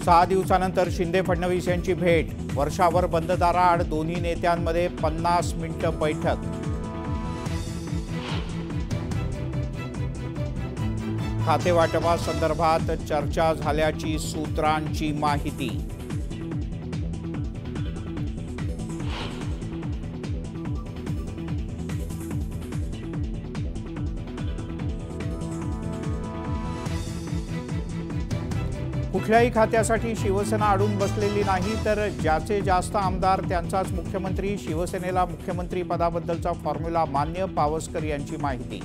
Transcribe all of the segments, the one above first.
6 दिवसानंतर शिंदे फडणवीस यांची भेट, वर्षावर बंद दाराआड दोन्ही नेत्यांमध्ये 50 मिनिटं बैठक। खाते वाटपासंदर्भात चर्चा झाल्याची सूत्रांची माहिती। कुठल्याही खात्यासाठी शिवसेना अडून बसलेली नाही, तर ज्याचे जास्त आमदार त्यांचाच मुख्यमंत्री। शिवसेनेला मुख्यमंत्री पदाबद्दलचा फॉर्म्युला मान्य, पावसकर यांची माहिती।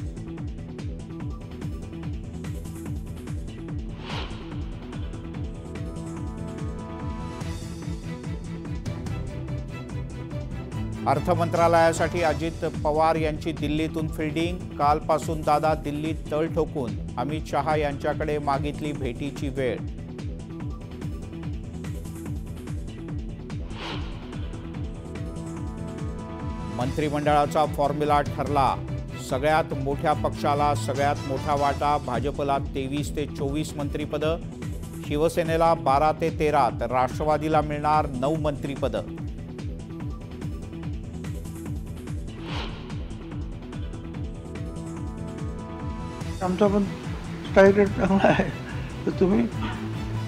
अर्थ मंत्रालयासाठी अजित पवार यांची दिल्लीतून फिल्डिंग। कालपासून दादा दिल्लीत तळ ठोकून अमित शहा यांच्याकडे मागितली भेटीची वेळ। मंत्रिमंडळाचा फॉर्म्युला ठरला, सगळ्यात मोठ्या पक्षाला सगळ्यात मोठा वाटा। भाजपला 23 ते 24 मंत्रिपद, शिवसेनेला 12 ते 13, तर राष्ट्रवादीला मिळणार 9 मंत्रिपद। आमचा पण स्ट्राईक रेट चांगला आहे, तर तुम्ही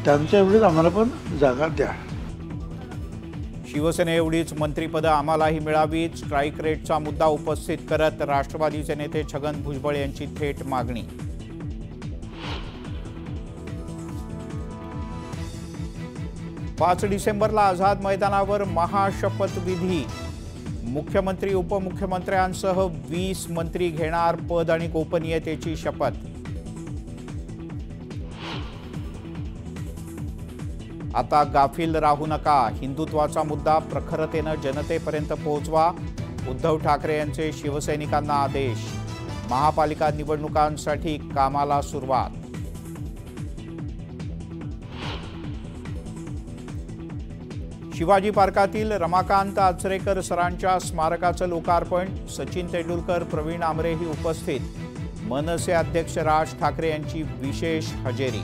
त्यांच्या एवढीच आम्हाला पण जागा द्या। शिवसेने एवढीच मंत्रिपद आम्हालाही मिळावीत, स्ट्राईक रेटचा मुद्दा उपस्थित करत राष्ट्रवादीचे नेते छगन भुजबळ यांची थेट मागणी। पाच डिसेंबरला आझाद मैदानावर महाशपथविधी, मुख्यमंत्री उपमुख्यमंत्र्यांसह 20 मंत्री घेणार पद आणि गोपनीयतेची शपथ। आता गाफील राहू नका, हिंदुत्वाचा मुद्दा प्रखरतेनं जनतेपर्यंत पोहोचवा, उद्धव ठाकरे यांचे शिवसैनिकांना आदेश। महापालिका निवडणुकांसाठी कामाला सुरुवात। शिवाजी पार्कातील रमाकांत आचरेकर सरांच्या स्मारकाचं लोकार्पण, सचिन तेंडुलकर, प्रवीण आमरेही उपस्थित। मनसे अध्यक्ष राज ठाकरे यांची विशेष हजेरी।